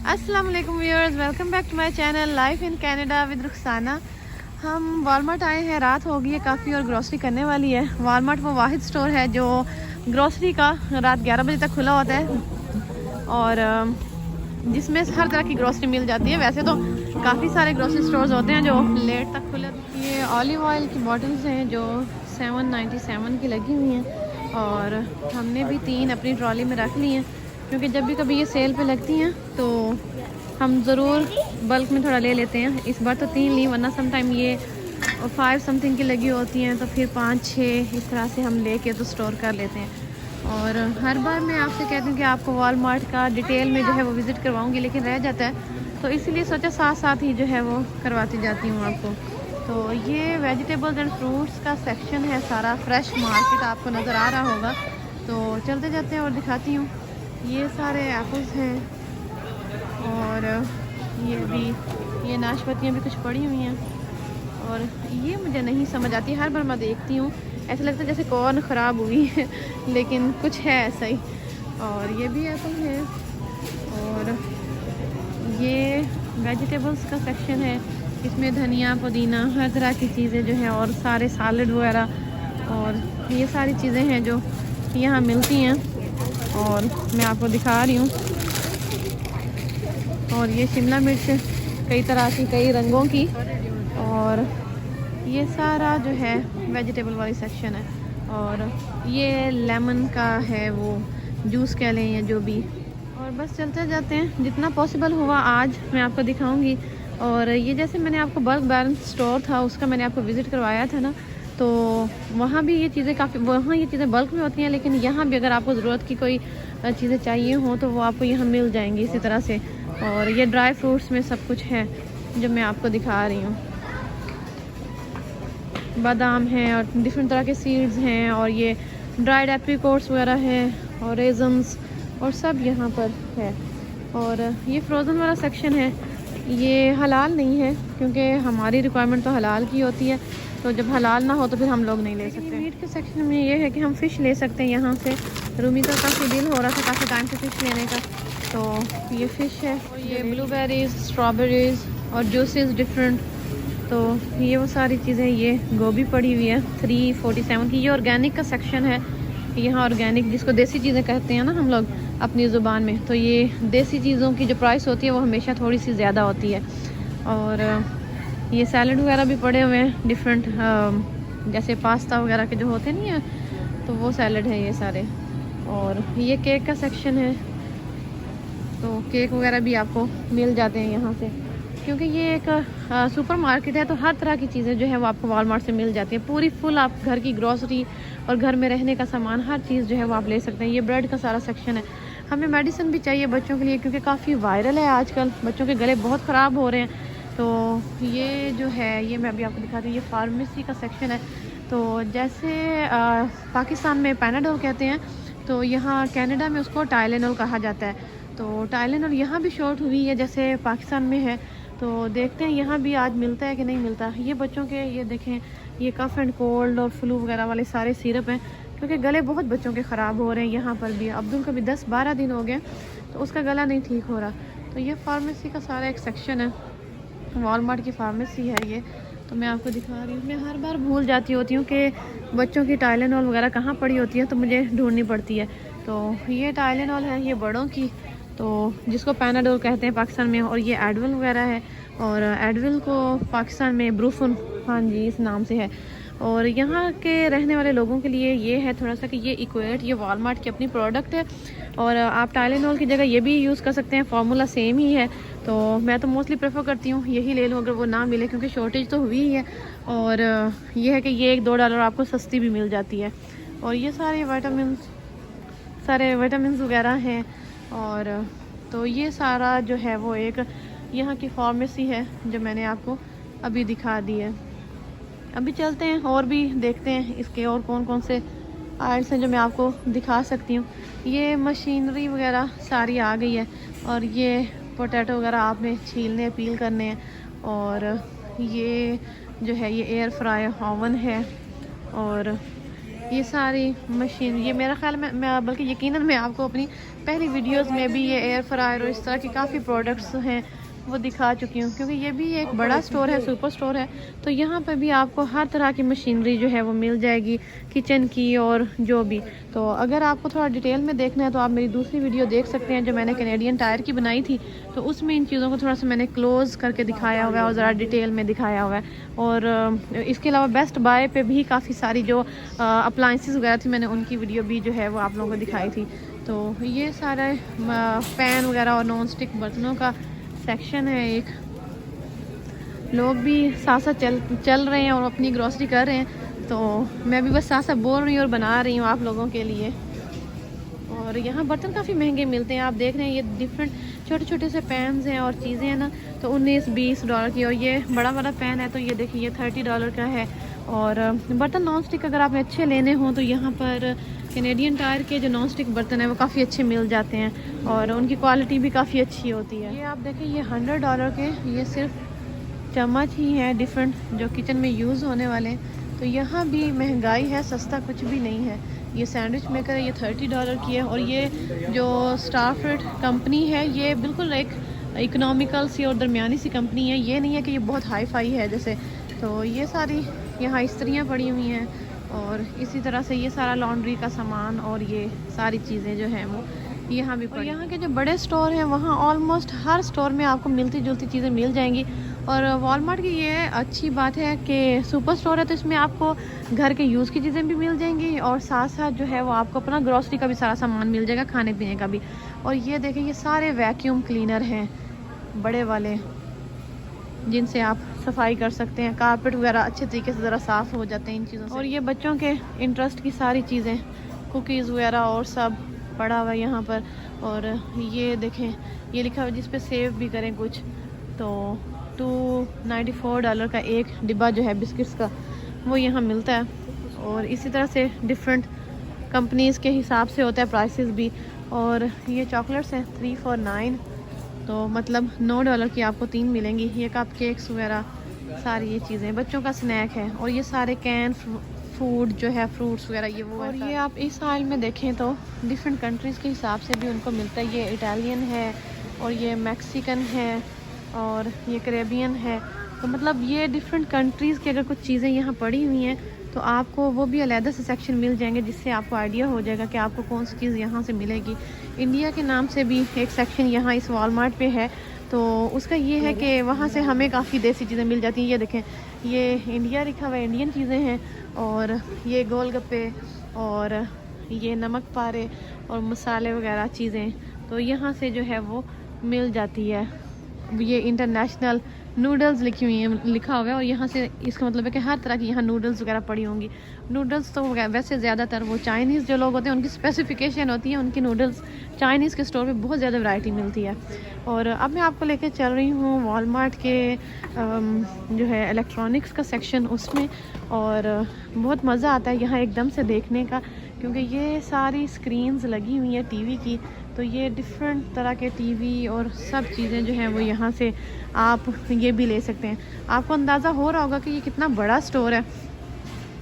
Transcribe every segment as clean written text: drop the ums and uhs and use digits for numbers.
अस्सलाम वालेकुम viewers, welcome back to my channel life in Canada with Rukhsana. हम Walmart आए हैं, रात हो गई है काफ़ी और ग्रोसरी करने वाली है। वालमार्ट वो वाहिद स्टोर है जो ग्रोसरी का रात 11 बजे तक खुला होता है और जिसमें हर तरह की ग्रोसरी मिल जाती है। वैसे तो काफ़ी सारे ग्रोसरी स्टोर्स होते हैं जो लेट तक खुले। ये ऑलिव ऑयल की बॉटल्स हैं जो 797 की लगी हुई हैं और हमने भी 3 अपनी ट्रॉली में रख ली हैं क्योंकि जब भी कभी ये सेल पे लगती हैं तो हम ज़रूर बल्क में थोड़ा ले लेते हैं। इस बार तो 3 ली, वरना सम टाइम ये 5 समथिंग की लगी होती हैं तो फिर 5-6 इस तरह से हम लेके तो स्टोर कर लेते हैं। और हर बार मैं आपसे कहती हूँ कि आपको वॉलमार्ट का डिटेल में जो है वो विज़िट करवाऊँगी, लेकिन रह जाता है तो इसीलिए सोचा साथ साथ ही जो है वो करवाती जाती हूँ आपको। तो ये वेजिटेबल्स एंड फ्रूट्स का सेक्शन है, सारा फ्रेश मार्केट आपको नज़र आ रहा होगा। तो चलते जाते हैं और दिखाती हूँ। ये सारे एप्पल्स हैं और ये नाशपातियाँ भी कुछ पड़ी हुई हैं और ये मुझे नहीं समझ आती। हर बार मैं देखती हूँ ऐसा लगता है जैसे कौन ख़राब हुई है लेकिन कुछ है ऐसा ही। और ये भी एप्पल है और ये वेजिटेबल्स का सेक्शन है, इसमें धनिया पुदीना हर तरह की चीज़ें जो हैं और सारे सैलड वगैरह और ये सारी चीज़ें हैं जो यहाँ मिलती हैं और मैं आपको दिखा रही हूँ। और ये शिमला मिर्च कई तरह की, कई रंगों की, और ये सारा जो है वेजिटेबल वाली सेक्शन है। और ये लेमन का है, वो जूस कह लें या जो भी। और बस चलते जाते हैं, जितना पॉसिबल हुआ आज मैं आपको दिखाऊंगी। और ये जैसे मैंने आपको बल्क बैलेंस स्टोर था उसका मैंने आपको विज़िट करवाया था ना, तो वहाँ भी ये चीज़ें वहाँ ये चीज़ें बल्क में होती हैं, लेकिन यहाँ भी अगर आपको ज़रूरत की कोई चीज़ें चाहिए हो तो वो आपको यहाँ मिल जाएंगी इसी तरह से। और ये ड्राई फ्रूट्स में सब कुछ है जो मैं आपको दिखा रही हूँ। बादाम हैं और डिफरेंट तरह के सीड्स हैं और ये ड्राइड एप्रिकॉट्स वगैरह हैं और रेजन्स और सब यहाँ पर है। और ये फ्रोज़न वाला सेक्शन है, ये हलाल नहीं है क्योंकि हमारी रिक्वायरमेंट तो हलाल की होती है, तो जब हलाल ना हो तो फिर हम लोग नहीं ले सकते। मीट के सेक्शन में ये है कि हम फ़िश ले सकते हैं यहाँ से। रूमी तो काफ़ी दिल हो रहा था काफ़ी टाइम से फ़िश लेने का, तो ये फ़िश है। और ये ब्लूबेरीज़, स्ट्रॉबेरीज़ और जूसेस डिफरेंट, तो ये वो सारी चीज़ें। ये गोभी पड़ी हुई है 347 की। ये ऑर्गेनिक का सेक्शन है, यहाँ ऑर्गेनिक जिसको देसी चीज़ें कहते हैं ना हम लोग अपनी ज़ुबान में, तो ये देसी चीज़ों की जो प्राइस होती है वो हमेशा थोड़ी सी ज़्यादा होती है। और ये सैलड वगैरह भी पड़े हुए हैं डिफरेंट, जैसे पास्ता वगैरह के जो होते नहीं है, तो वो सैलड है ये सारे। और ये केक का सेक्शन है, तो केक वगैरह भी आपको मिल जाते हैं यहाँ से क्योंकि ये एक सुपर मार्केट है, तो हर तरह की चीज़ें जो है वो आपको वॉलमार्ट से मिल जाती है। पूरी फुल आप घर की ग्रॉसरी और घर में रहने का सामान हर चीज़ जो है वो आप ले सकते हैं। ये ब्रेड का सारा सेक्शन है। हमें मेडिसिन भी चाहिए बच्चों के लिए क्योंकि काफ़ी वायरल है आजकल, बच्चों के गले बहुत ख़राब हो रहे हैं। तो ये जो है ये मैं अभी आपको दिखाती हूँ, ये फार्मेसी का सेक्शन है। तो जैसे पाकिस्तान में पैनाडोल कहते हैं, तो यहाँ कनाडा में उसको टाइलेनोल कहा जाता है। तो टाइलेनोल यहाँ भी शॉर्ट हुई है जैसे पाकिस्तान में है, तो देखते हैं यहाँ भी आज मिलता है कि नहीं मिलता। ये बच्चों के, ये देखें, ये कफ़ एंड कोल्ड और फ्लू वगैरह वाले सारे सिरप हैं क्योंकि गले बहुत बच्चों के ख़राब हो रहे हैं। यहाँ पर भी अब्दुल का भी 10-12 दिन हो गए तो उसका गला नहीं ठीक हो रहा। तो ये फार्मेसी का सारा एक सेक्शन है, वॉलमार्ट की फार्मेसी है ये। तो मैं आपको दिखा रही हूँ। मैं हर बार भूल जाती होती हूँ कि बच्चों की टाइलेनॉल वगैरह कहाँ पड़ी होती है, तो मुझे ढूंढनी पड़ती है। तो ये टाइलेनॉल है, ये बड़ों की, तो जिसको पैनाडोल कहते हैं पाकिस्तान में। और ये एडविल वगैरह है, और एडविल को पाकिस्तान में ब्रूफन, हाँ जी, इस नाम से है। और यहाँ के रहने वाले लोगों के लिए ये है थोड़ा सा कि ये इक्वेट, ये वॉलमार्ट की अपनी प्रोडक्ट है और आप टाइलेनॉल की जगह ये भी यूज़ कर सकते हैं, फार्मूला सेम ही है। तो मैं तो मोस्टली प्रेफर करती हूँ यही ले लूँ अगर वो ना मिले, क्योंकि शॉर्टेज तो हुई ही है। और ये है कि ये $1-2 आपको सस्ती भी मिल जाती है। और ये सारे विटामिन वगैरह हैं। और तो ये सारा जो है वो एक यहाँ की फार्मेसी है जो मैंने आपको अभी दिखा दी है। अभी चलते हैं और भी देखते हैं इसके और कौन कौन से आयल्स हैं जो मैं आपको दिखा सकती हूँ। ये मशीनरी वगैरह सारी आ गई है और ये पोटैटो वगैरह आपने छीलने, पील करने हैं। और ये जो है ये एयर फ्राई ओवन है। और ये सारी मशीन, ये मेरा ख्याल में मैं बल्कि यकीनन मैं आपको अपनी पहली वीडियोस में भी ये एयर फ्रायर और इस तरह के काफ़ी प्रोडक्ट्स हैं वो दिखा चुकी हूँ, क्योंकि ये भी एक बड़ा स्टोर है, सुपर स्टोर है। तो यहाँ पर भी आपको हर तरह की मशीनरी जो है वो मिल जाएगी, किचन की और जो भी। तो अगर आपको थोड़ा डिटेल में देखना है तो आप मेरी दूसरी वीडियो देख सकते हैं जो मैंने कैनेडियन टायर की बनाई थी। तो उसमें इन चीज़ों को थोड़ा सा मैंने क्लोज़ करके दिखाया हुआ है और ज़रा डिटेल में दिखाया हुआ है। और इसके अलावा बेस्ट बाय पे भी काफ़ी सारी जो अप्लाइंसेस वगैरह थी, मैंने उनकी वीडियो भी जो है वो आप लोगों को दिखाई थी। तो ये सारा पैन वगैरह और नॉन स्टिक बर्तनों का सेक्शन है। एक लोग भी साथ साथ चल रहे हैं और अपनी ग्रॉसरी कर रहे हैं, तो मैं भी बस साथ साथ बोल रही हूँ और बना रही हूँ आप लोगों के लिए। और यहाँ बर्तन काफ़ी महंगे मिलते हैं, आप देख रहे हैं ये डिफरेंट छोटे छोटे से पैन्स हैं और चीज़ें हैं ना, तो $19-20 की। और ये बड़ा वाला पैन है तो ये देखिए ये $30 का है। और बर्तन नॉन स्टिक अगर आपने अच्छे लेने हों तो यहाँ पर कैनेडियन टायर के जो नॉन स्टिक बर्तन है वो काफ़ी अच्छे मिल जाते हैं और उनकी क्वालिटी भी काफ़ी अच्छी होती है। ये आप देखें ये $100 के ये सिर्फ चम्मच ही हैं डिफरेंट जो किचन में यूज़ होने वाले हैं। तो यहाँ भी महंगाई है, सस्ता कुछ भी नहीं है। ये सैंडविच मेकर है, ये $30 की है। और ये जो स्टारफ्रूट कंपनी है ये बिल्कुल एक इकोनॉमिकल सी और दरमियानी सी कंपनी है, ये नहीं है कि ये बहुत हाई फाई है जैसे। तो ये सारी यहाँ इस्त्रियाँ पड़ी हुई हैं और इसी तरह से ये सारा लॉन्ड्री का सामान और ये सारी चीज़ें जो हैं वो यहाँ भी पड़ी। यहाँ के जो बड़े स्टोर हैं वहाँ ऑलमोस्ट हर स्टोर में आपको मिलती जुलती चीज़ें मिल जाएंगी। और वॉलमार्ट की ये अच्छी बात है कि सुपर स्टोर है तो इसमें आपको घर के यूज़ की चीज़ें भी मिल जाएंगी और साथ साथ जो है वो आपको अपना ग्रॉसरी का भी सारा सामान मिल जाएगा, खाने पीने का भी। और ये देखें ये सारे वैक्यूम क्लीनर हैं बड़े वाले जिनसे आप सफाई कर सकते हैं, कारपेट वगैरह अच्छे तरीके से ज़रा साफ़ हो जाते हैं इन चीज़ों से। और ये बच्चों के इंटरेस्ट की सारी चीज़ें, कुकीज़ वगैरह और सब पड़ा हुआ है यहाँ पर। और ये देखें ये लिखा हुआ जिस पे सेव भी करें कुछ, तो $294 का एक डिब्बा जो है बिस्किट्स का वो यहाँ मिलता है। और इसी तरह से डिफरेंट कंपनीज़ के हिसाब से होता है प्राइसेस भी। और ये चॉकलेट्स हैं 3 for 9, तो मतलब $9 की आपको 3 मिलेंगी। ये कप केक्स वगैरह सारी ये चीज़ें बच्चों का स्नैक है। और ये सारे कैन फूड जो है फ्रूट्स वगैरह ये वो। और ये आप इस आइल में देखें तो डिफरेंट कंट्रीज़ के हिसाब से भी उनको मिलता है। ये इटालियन है और ये मैक्सिकन है और ये कैरेबियन है। तो मतलब ये डिफरेंट कंट्रीज़ की अगर कुछ चीज़ें यहाँ पड़ी हुई हैं तो आपको वो भी अलग से सेक्शन मिल जाएंगे जिससे आपको आइडिया हो जाएगा कि आपको कौन सी चीज़ यहाँ से मिलेगी। इंडिया के नाम से भी एक सेक्शन यहाँ इस वॉलमार्ट पे है, तो उसका ये है कि वहाँ से हमें काफ़ी देसी चीज़ें मिल जाती हैं। ये देखें ये इंडिया लिखा हुआ है, इंडियन चीज़ें हैं। और ये गोलगप्पे और ये नमक पारे और मसाले वगैरह चीज़ें तो यहाँ से जो है वो मिल जाती है। ये इंटरनेशनल नूडल्स लिखी हुई हैं, लिखा हुआ है। और यहाँ से इसका मतलब है कि हर तरह की यहाँ नूडल्स वगैरह पड़ी होंगी। नूडल्स तो वैसे ज़्यादातर वो चाइनीज़ जो लोग होते हैं उनकी स्पेसिफिकेशन होती है, उनकी नूडल्स चाइनीज़ के स्टोर पे बहुत ज़्यादा वैरायटी मिलती है। और अब मैं आपको लेके चल रही हूँ वॉलमार्ट के जो है इलेक्ट्रॉनिक्स का सेक्शन उसमें। और बहुत मज़ा आता है यहाँ एकदम से देखने का, क्योंकि ये सारी स्क्रीन्स लगी हुई हैं टीवी की। तो ये डिफरेंट तरह के टीवी और सब चीज़ें जो हैं वो यहाँ से आप ये भी ले सकते हैं। आपको अंदाज़ा हो रहा होगा कि ये कितना बड़ा स्टोर है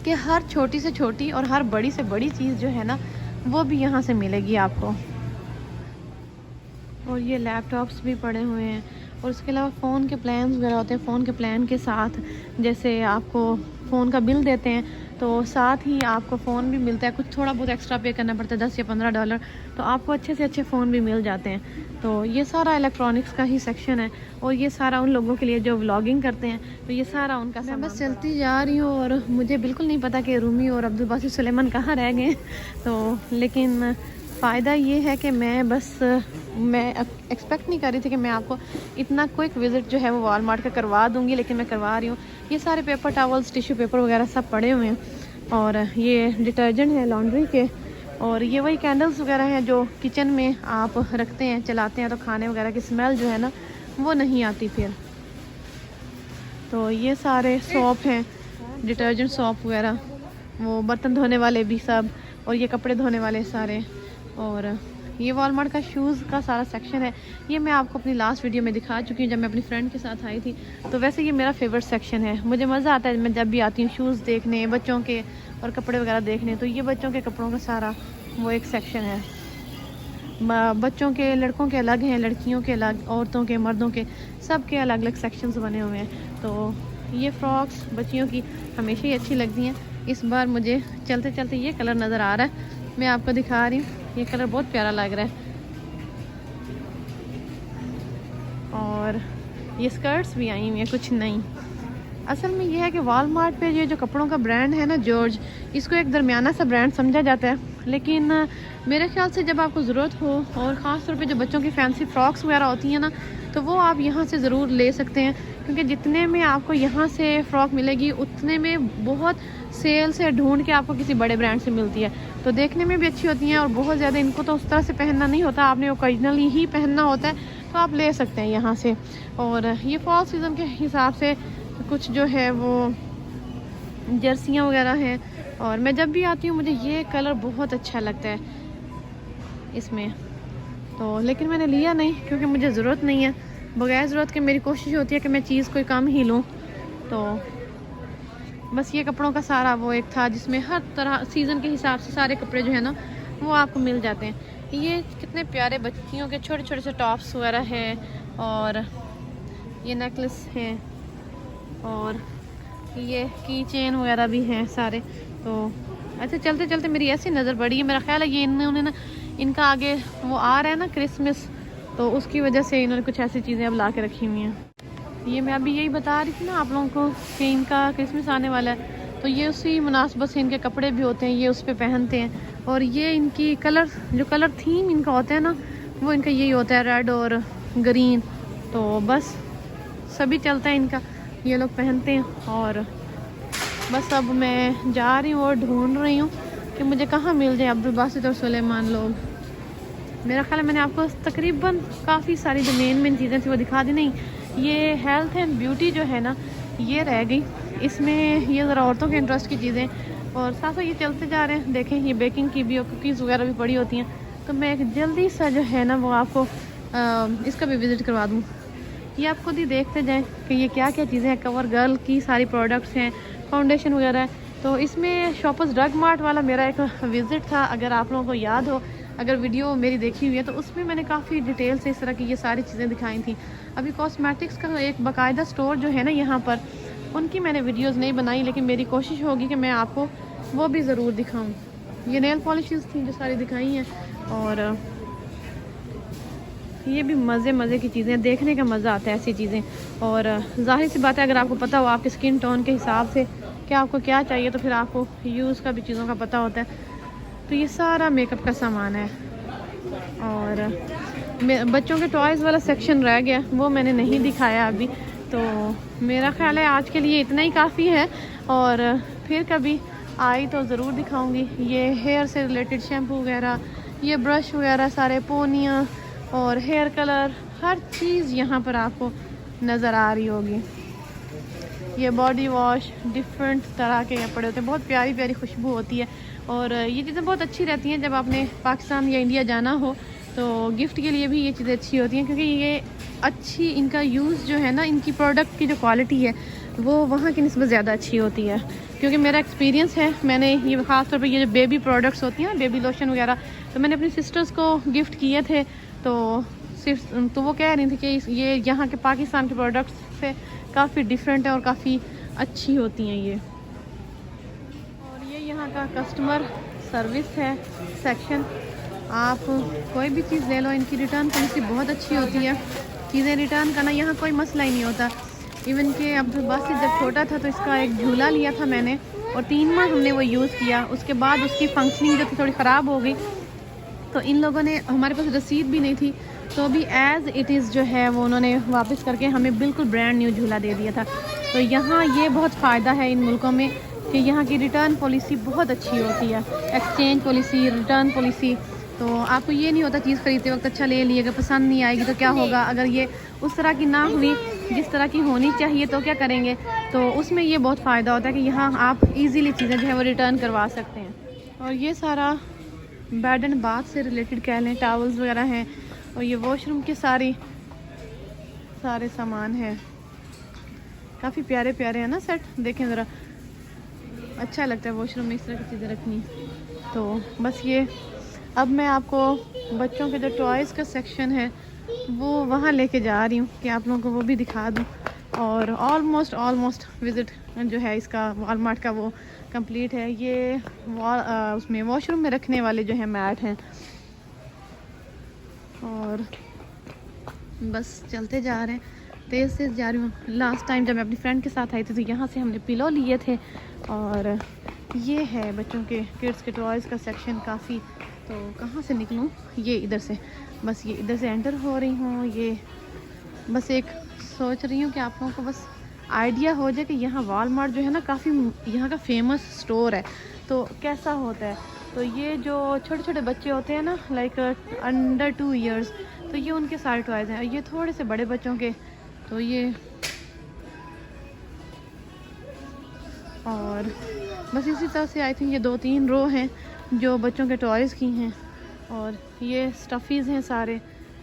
कि हर छोटी से छोटी और हर बड़ी से बड़ी चीज़ जो है ना वो भी यहाँ से मिलेगी आपको। और ये लैपटॉप्स भी पड़े हुए हैं। और उसके अलावा फ़ोन के प्लान्स वगैरह होते हैं। फ़ोन के प्लान के साथ जैसे आपको फ़ोन का बिल देते हैं तो साथ ही आपको फ़ोन भी मिलता है। कुछ थोड़ा बहुत एक्स्ट्रा पे करना पड़ता है, $10 या $15, तो आपको अच्छे से अच्छे फ़ोन भी मिल जाते हैं। तो ये सारा इलेक्ट्रॉनिक्स का ही सेक्शन है। और ये सारा उन लोगों के लिए जो व्लॉगिंग करते हैं, तो ये सारा उनका मैं बस चलती जा रही हूँ और मुझे बिल्कुल नहीं पता कि रूमी और अब्दुल बासित सुलेमान कहाँ रह गए। तो लेकिन फ़ायदा ये है कि मैं एक्सपेक्ट नहीं कर रही थी कि मैं आपको इतना क्विक विज़िट जो है वो वॉलमार्ट का करवा दूँगी, लेकिन मैं करवा रही हूँ। ये सारे पेपर टॉवल्स, टिश्यू पेपर वगैरह सब पड़े हुए हैं। और ये डिटर्जेंट है लॉन्ड्री के। और ये वही कैंडल्स वगैरह हैं जो किचन में आप रखते हैं, चलाते हैं, तो खाने वगैरह की स्मेल जो है ना वो नहीं आती फिर। तो ये सारे सॉप हैं, डिटर्जेंट सॉप वगैरह, वो बर्तन धोने वाले भी सब, और ये कपड़े धोने वाले सारे। और ये वॉलमार्ट का शूज़ का सारा सेक्शन है। ये मैं आपको अपनी लास्ट वीडियो में दिखा चुकी हूँ जब मैं अपनी फ्रेंड के साथ आई थी। तो वैसे ये मेरा फेवरेट सेक्शन है, मुझे मज़ा आता है मैं जब भी आती हूँ शूज़ देखने, बच्चों के और कपड़े वगैरह देखने। तो ये बच्चों के कपड़ों का सारा वो एक सेक्शन है। बच्चों के, लड़कों के अलग हैं, लड़कियों के अलग, औरतों के, मर्दों के, सब के अलग अलग सेक्शंस बने हुए हैं। तो ये फ्रॉक्स बच्चियों की हमेशा ही अच्छी लगती हैं। इस बार मुझे चलते चलते ये कलर नज़र आ रहा है, मैं आपको दिखा रही हूँ। ये कलर बहुत प्यारा लग रहा है। और ये स्कर्ट्स भी आई हुई हैं कुछ नई। असल में ये है कि वॉलमार्ट पे ये जो कपड़ों का ब्रांड है ना जॉर्ज, इसको एक दरमियाना सा ब्रांड समझा जाता है। लेकिन मेरे ख्याल से जब आपको ज़रूरत हो, और ख़ास तौर पे जो बच्चों की फैंसी फ्रॉक्स वगैरह होती हैं ना, तो वो आप यहाँ से ज़रूर ले सकते हैं। क्योंकि जितने में आपको यहाँ से फ़्रॉक मिलेगी उतने में बहुत सेल से ढूंढ के आपको किसी बड़े ब्रांड से मिलती है। तो देखने में भी अच्छी होती हैं और बहुत ज़्यादा इनको तो उस तरह से पहनना नहीं होता, आपने ओकेजनली ही पहनना होता है, तो आप ले सकते हैं यहाँ से। और ये फॉल सीज़न के हिसाब से कुछ जो है वो जर्सियाँ वगैरह हैं। और मैं जब भी आती हूँ मुझे ये कलर बहुत अच्छा लगता है इसमें, तो लेकिन मैंने लिया नहीं क्योंकि मुझे ज़रूरत नहीं है। बगैर ज़रूरत के मेरी कोशिश होती है कि मैं चीज़ कोई कम ही लूँ। तो बस ये कपड़ों का सारा वो एक था जिसमें हर तरह सीज़न के हिसाब से सारे कपड़े जो है ना वो आपको मिल जाते हैं। ये कितने प्यारे बच्चियों के छोटे छोटे से टॉप्स वगैरह हैं, और ये नेकलेस है, और ये की चेन वगैरह भी हैं सारे। तो ऐसे चलते चलते मेरी ऐसी नज़र पड़ी है, मेरा ख्याल है ये इन्होंने ना, इनका आगे वो आ रहा है ना क्रिसमस, तो उसकी वजह से इन्होंने कुछ ऐसी चीज़ें अब ला के रखी हुई हैं। ये मैं अभी यही बता रही थी ना आप लोगों को कि इनका क्रिसमस आने वाला है, तो ये उसी मुनासबत से इनके कपड़े भी होते हैं, ये उस पर पहनते हैं। और ये इनकी कलर, जो कलर थीम इनका होता है ना, वो इनका यही होता है, रेड और ग्रीन। तो बस सभी चलता है इनका, ये लोग पहनते हैं। और बस अब मैं जा रही हूँ और ढूंढ रही हूँ कि मुझे कहाँ मिल जाए अब्दुल बासित और सुलेमान लोग। मेरा ख्याल है मैंने आपको तकरीबन काफ़ी सारी जो मेन चीज़ें थी वो दिखा दी। नहीं, ये हेल्थ एंड ब्यूटी जो है ना ये रह गई, इसमें ये ज़रा औरतों के इंटरेस्ट की चीज़ें। और साथ साथ ये चलते जा रहे हैं, देखें ये बेकिंग की भी और कुकीज़ वगैरह भी पड़ी होती हैं। तो मैं एक जल्दी सा जो है ना वो आपको इसका भी विज़िट करवा दूँ। ये आप खुद ही देखते जाएँ कि ये क्या क्या चीज़ें हैं। कवर गर्ल की सारी प्रोडक्ट्स हैं, फाउंडेशन वगैरह। तो इसमें शॉपर्स ड्रग मार्ट वाला मेरा एक विज़िट था, अगर आप लोगों को याद हो, अगर वीडियो मेरी देखी हुई है तो उसमें मैंने काफ़ी डिटेल से इस तरह की ये सारी चीज़ें दिखाई थी। अभी कॉस्मेटिक्स का एक बाकायदा स्टोर जो है ना यहाँ पर, उनकी मैंने वीडियोस नहीं बनाई, लेकिन मेरी कोशिश होगी कि मैं आपको वो भी ज़रूर दिखाऊं। ये नेल पॉलिशेस थी जो सारी दिखाई हैं, और ये भी मज़े की चीज़ें, देखने का मज़ा आता है ऐसी चीज़ें। और जाहिर सी बात है अगर आपको पता हो आपके स्किन टोन के हिसाब से कि आपको क्या चाहिए, तो फिर आपको यूज़ का भी चीज़ों का पता होता है। तो ये सारा मेकअप का सामान है। और बच्चों के टॉयज़ वाला सेक्शन रह गया, वो मैंने नहीं दिखाया अभी। तो मेरा ख्याल है आज के लिए इतना ही काफ़ी है, और फिर कभी आई तो ज़रूर दिखाऊंगी। ये हेयर से रिलेटेड शैम्पू वगैरह, ये ब्रश वगैरह, सारे पोनियाँ और हेयर कलर, हर चीज़ यहाँ पर आपको नज़र आ रही होगी। ये बॉडी वॉश डिफरेंट तरह के पड़े होते हैं, बहुत प्यारी प्यारी खुशबू होती है। और ये चीज़ें बहुत अच्छी रहती हैं जब आपने पाकिस्तान या इंडिया जाना हो, तो गिफ्ट के लिए भी ये चीज़ें अच्छी होती हैं, क्योंकि ये अच्छी, इनका यूज़ जो है ना, इनकी प्रोडक्ट की जो क्वालिटी है वो वहाँ की निस्बत ज़्यादा अच्छी होती है। क्योंकि मेरा एक्सपीरियंस है, मैंने ये ख़ास तौर पे ये जो बेबी प्रोडक्ट्स होती हैं, बेबी लोशन वगैरह, तो मैंने अपनी सिस्टर्स को गिफ्ट किए थे। तो वो कह रही थी कि ये यहाँ के पाकिस्तान के प्रोडक्ट्स से काफ़ी डिफरेंट है और काफ़ी अच्छी होती हैं ये। और ये यहाँ का कस्टमर सर्विस है सेक्शन। आप कोई भी चीज़ ले लो, इनकी रिटर्न पॉलिसी बहुत अच्छी होती है। चीज़ें रिटर्न करना यहाँ कोई मसला ही नहीं होता। इवन के अब्दुल बासित जब छोटा था तो इसका एक झूला लिया था मैंने, और 3 माह हमने वो यूज़ किया। उसके बाद उसकी फंक्शनिंग जो थी थोड़ी ख़राब हो गई, तो इन लोगों ने, हमारे पास रसीद भी नहीं थी, तो भी एज़ इट इज़ जो है वो उन्होंने वापस करके हमें बिल्कुल ब्रांड न्यू झूला दे दिया था। तो यहाँ ये बहुत फ़ायदा है इन मुल्कों में कि यहाँ की रिटर्न पॉलिसी बहुत अच्छी होती है, एक्सचेंज पॉलिसी, रिटर्न पॉलिसी। तो आपको ये नहीं होता चीज़ खरीदते वक्त अच्छा ले ली, अगर पसंद नहीं आएगी तो क्या होगा, अगर ये उस तरह की ना हुई जिस तरह की होनी चाहिए तो क्या करेंगे। तो उसमें ये बहुत फ़ायदा होता है कि यहाँ आप इजीली चीज़ें जो है वो रिटर्न करवा सकते हैं। और ये सारा बेड एंड बाथ से रिलेटेड कह लें, टॉवल्स वगैरह हैं। और ये वॉशरूम के सारे सामान हैं, काफ़ी प्यारे प्यारे हैं ना सेट। देखें ज़रा, अच्छा लगता है वॉशरूम में इस तरह की चीज़ें रखनी। तो बस ये, अब मैं आपको बच्चों के जो टॉयज़ का सेक्शन है वो वहाँ लेके जा रही हूँ कि आप लोगों को वो भी दिखा दूँ। और ऑलमोस्ट विज़िट जो है इसका वॉलमार्ट का वो कंप्लीट है। ये उसमें वॉशरूम में रखने वाले जो है मैट हैं। और बस चलते जा रहे हैं, तेज़ जा रही हूँ। लास्ट टाइम जब मैं अपनी फ्रेंड के साथ आई थी तो यहाँ से हमने पिलो लिए थे। और ये है बच्चों के किड्स के टॉयज़ का सेक्शन काफ़ी। तो कहाँ से निकलूँ, ये इधर से, बस ये इधर से एंटर हो रही हूँ। ये बस एक सोच रही हूँ कि आप लोगों को बस आइडिया हो जाए कि यहाँ वॉलमार्ट जो है ना काफ़ी यहाँ का फेमस स्टोर है, तो कैसा होता है। तो ये जो छोटे छोटे बच्चे होते हैं ना, लाइक अंडर 2 ईयर्स, तो ये उनके सारे टॉयज़ हैं। ये थोड़े से बड़े बच्चों के, तो ये, और बस इसी तरह से आई थिंक ये 2-3 रो हैं जो बच्चों के टॉयज़ की हैं। और ये स्टफ़ीज़ हैं सारे,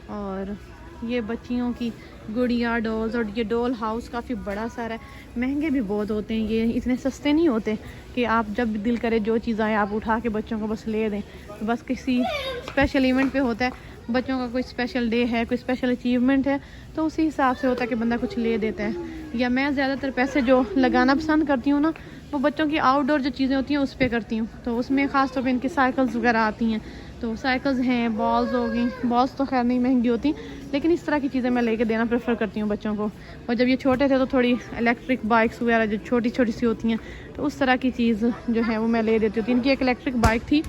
और ये बच्चियों की गुड़िया डॉल्स। और ये डॉल हाउस काफ़ी बड़ा सारा है, महंगे भी बहुत होते हैं, ये इतने सस्ते नहीं होते कि आप जब दिल करे जो चीज़ आए आप उठा के बच्चों को बस ले दें। तो बस किसी स्पेशल इवेंट पे होता है, बच्चों का कोई स्पेशल डे है, कोई स्पेशल अचीवमेंट है, तो उसी हिसाब से होता है कि बंदा कुछ ले देता है। या मैं ज़्यादातर पैसे जो लगाना पसंद करती हूँ ना, वो बच्चों की आउटडोर जो चीज़ें होती हैं उस पर करती हूँ। तो उसमें ख़ास तौर पे इनकी साइकिल्स वगैरह आती हैं, तो साइकिल्स हैं, बॉल्स हो गई। बॉल्स तो खैर नहीं महंगी होती, लेकिन इस तरह की चीज़ें मैं लेके देना प्रेफर करती हूँ बच्चों को। और जब ये छोटे थे तो थोड़ी इलेक्ट्रिक बाइक्स वगैरह जो छोटी छोटी सी होती हैं, तो उस तरह की चीज़ जो है वो मैं ले देती थी। इनकी एक इलेक्ट्रिक बाइक थी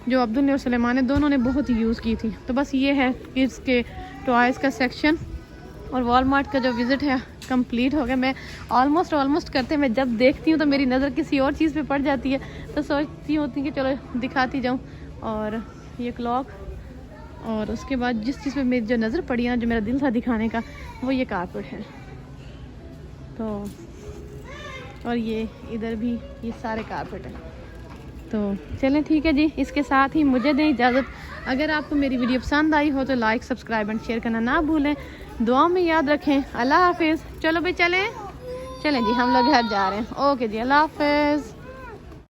जो अब्दुल ने और सुलेमान ने दोनों ने बहुत ही यूज़ की थी। तो बस ये है किड्स के टॉयज़ का सेक्शन। और वॉलमार्ट का जो विज़िट है कंप्लीट हो गया। मैं ऑलमोस्ट करते, मैं जब देखती हूँ तो मेरी नज़र किसी और चीज़ पे पड़ जाती है, तो सोचती होती कि चलो दिखाती जाऊँ। और ये क्लॉक, और उसके बाद जिस चीज़ पे मेरी जो नज़र पड़ी ना, जो मेरा दिल था दिखाने का, वो ये कारपेट है। तो और ये इधर भी ये सारे कारपेट हैं। तो चलें ठीक है जी, इसके साथ ही मुझे दें इजाज़त। अगर आपको मेरी वीडियो पसंद आई हो तो लाइक, सब्सक्राइब एंड शेयर करना ना भूलें। दुआ में याद रखें। अल्लाह हाफिज़। चलो भाई चलें जी, हम लोग घर जा रहे हैं। ओके जी, अल्लाह हाफिज़।